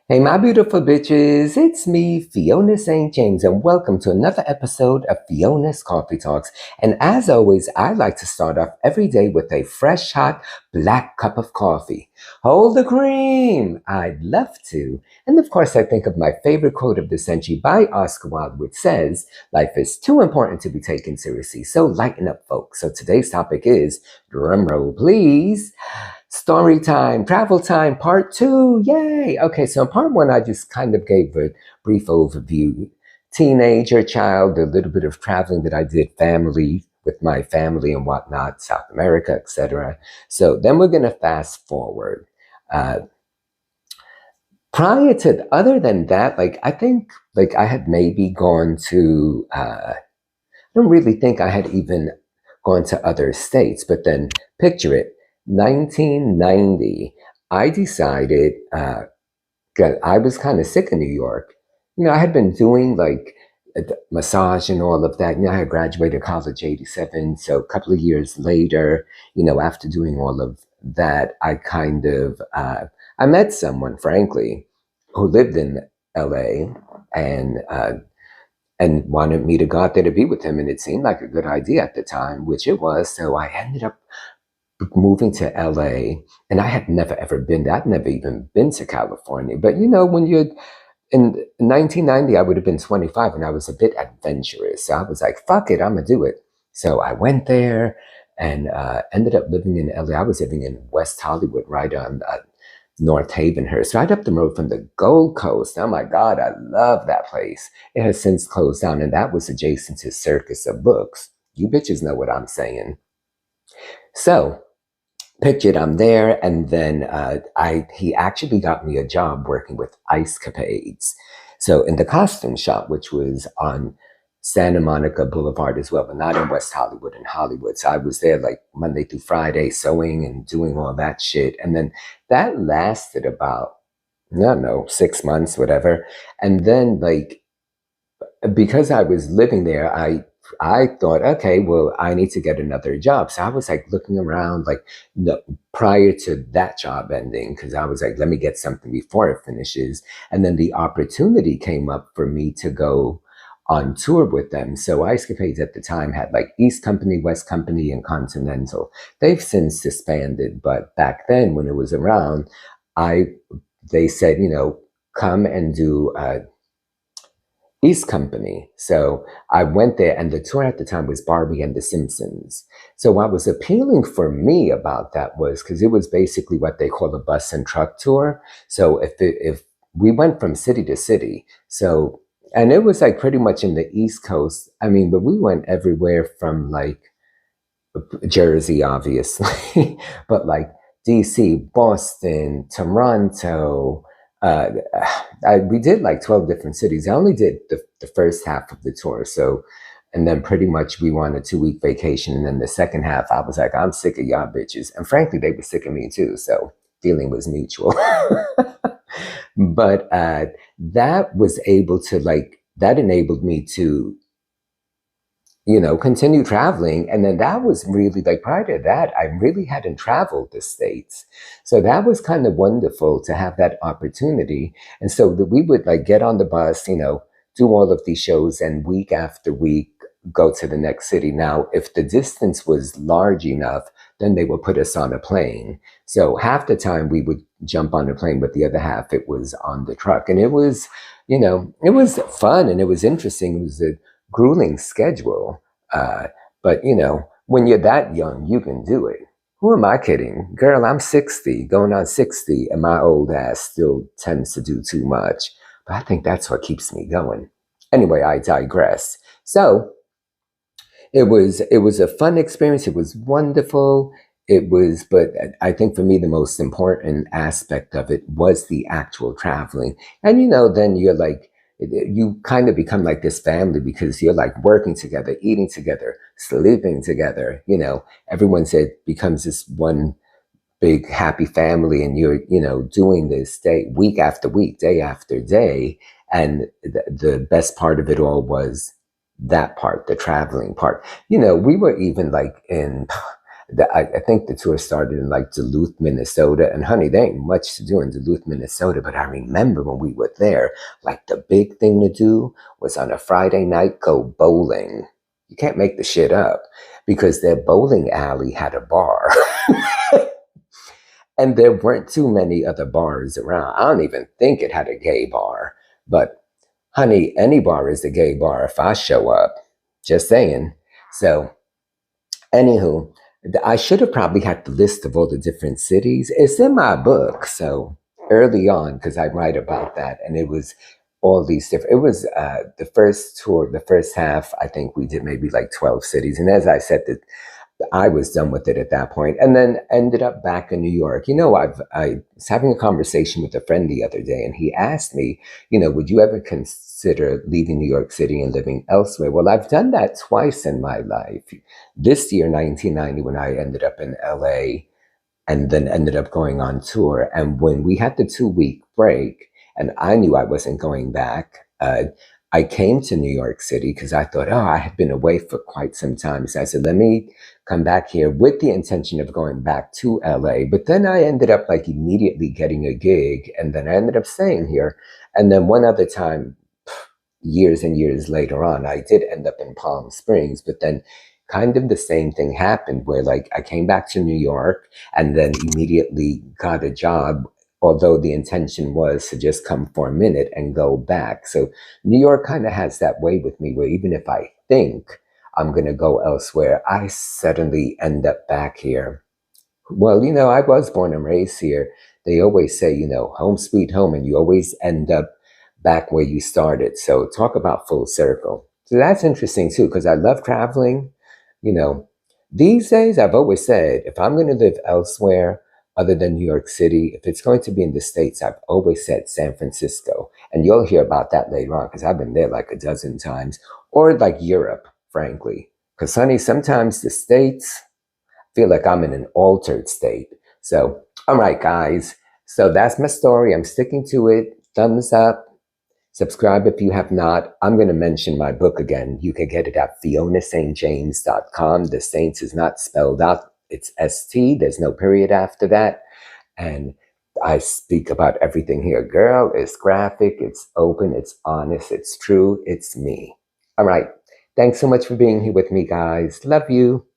Hey, my beautiful bitches, it's me, Fiona St. James, and welcome to another episode of Fiona's Coffee Talks. And as always, I like to start off every day with a fresh, hot, black cup of coffee. Hold the cream! I'd love to. And of course, I think of my favorite quote of the century by Oscar Wilde, which says, "Life is too important to be taken seriously, so lighten up, folks." So today's topic is, drumroll please, story time, travel time, part two. Yay! Okay, so in part one, I just kind of gave a brief overview. Teenager, child, a little bit of traveling that I did, family, with my family and whatnot, South America, etc. So then we're going to fast forward. Uh, Prior to, other than that, I think, I had maybe gone to, I don't really think I had even gone to other states, but then picture it, 1990, I decided, 'cause I was kind of sick in New York. I had been doing massage and all of that. I had graduated college 87. So a couple of years later, after doing all of that, I met someone, frankly, who lived in LA and wanted me to go out there to be with him. And it seemed like a good idea at the time, which it was. So I ended up moving to LA, and I had never ever been there. I'd never even been to California. But when you're in 1990, I would have been 25, and I was a bit adventurous. So I was like, fuck it, I'm gonna do it. So I went there and ended up living in LA. I was living in West Hollywood, right on North Havenhurst, right up the road from the Gold Coast. Oh my God, I love that place. It has since closed down, and that was adjacent to Circus of Books. You bitches know what I'm saying. So pictured I'm there, and then he actually got me a job working with Ice Capades. So in the costume shop, which was on Santa Monica Boulevard as well, but not in West Hollywood, in Hollywood. So I was there like Monday through Friday, sewing and doing all that shit. And then that lasted about, I don't know, 6 months, whatever. And then because I was living there, I thought, okay, well, I need to get another job. So I was like looking around, no, prior to that job ending, because I was like, let me get something before it finishes. And then the opportunity came up for me to go on tour with them. So Ice Capades at the time had East Company, West Company, and Continental. They've since disbanded, but back then when it was around, I they said, come and do East Company. So I went there, and the tour at the time was Barbie and the Simpsons. So what was appealing for me about that was because it was basically what they call a bus and truck tour. So if we went from city to city, so and it was pretty much in the East Coast. I mean, but we went everywhere from Jersey, obviously, but DC, Boston, Toronto. Uh, we did 12 different cities. I only did the first half of the tour. So, and then pretty much we were on a 2-week vacation. And then the second half, I was like, I'm sick of y'all bitches. And frankly, they were sick of me too. So feeling was mutual. But that was able to that enabled me to continue traveling. And then that was really prior to that, I really hadn't traveled the States. So that was kind of wonderful to have that opportunity. And so that we would get on the bus, do all of these shows, and week after week, go to the next city. Now, if the distance was large enough, then they would put us on a plane. So half the time we would jump on the plane, but the other half it was on the truck. And it was, it was fun and it was interesting. It was a grueling schedule. But when you're that young, you can do it. Who am I kidding? Girl, I'm 60, going on 60, and my old ass still tends to do too much. But I think that's what keeps me going. Anyway, I digress. So it was a fun experience. It was wonderful. But I think for me, the most important aspect of it was the actual traveling. And, then you're you kind of become this family because you're working together, eating together, sleeping together. Everyone said becomes this one big happy family, and you're, doing this week after week, day after day. And the best part of it all was that part, the traveling part. We were even I think the tour started in like Duluth, Minnesota. And honey, there ain't much to do in Duluth, Minnesota. But I remember when we were there, like the big thing to do was on a Friday night, go bowling. You can't make the shit up because their bowling alley had a bar. And there weren't too many other bars around. I don't even think it had a gay bar. But honey, any bar is a gay bar if I show up. Just saying. So, anywho, I should have probably had the list of all the different cities. It's in my book. So early on, because I write about that, and it was all these different. It was the first tour, the first half. I think we did maybe like 12 cities, and as I said, I was done with it at that point, and then ended up back in New York. I was having a conversation with a friend the other day, and he asked me, would you ever consider leaving New York City and living elsewhere? Well, I've done that twice in my life. This year, 1990, when I ended up in LA, and then ended up going on tour. And when we had the 2-week break, and I knew I wasn't going back, I came to New York City because I thought, I had been away for quite some time. So I said, let me come back here with the intention of going back to LA. But then I ended up like immediately getting a gig, and then I ended up staying here. And then one other time, years and years later on, I did end up in Palm Springs, but then kind of the same thing happened where like I came back to New York and then immediately got a job, although the intention was to just come for a minute and go back. So New York kind of has that way with me where even if I think I'm going to go elsewhere, I suddenly end up back here. Well, I was born and raised here. They always say, home sweet home, and you always end up back where you started. So talk about full circle. So that's interesting too, because I love traveling. You know, these days I've always said if I'm going to live elsewhere other than New York City, if it's going to be in the States, I've always said San Francisco. And you'll hear about that later on because I've been there like a dozen times. Or like Europe, frankly. Because, honey, sometimes the States feel like I'm in an altered state. So, all right, guys. So that's my story. I'm sticking to it. Thumbs up. Subscribe if you have not. I'm going to mention my book again. You can get it at FionaSt.James.com. The Saints is not spelled out. It's ST. There's no period after that. And I speak about everything here. Girl, it's graphic, it's open, it's honest, it's true, it's me. All right. Thanks so much for being here with me, guys. Love you.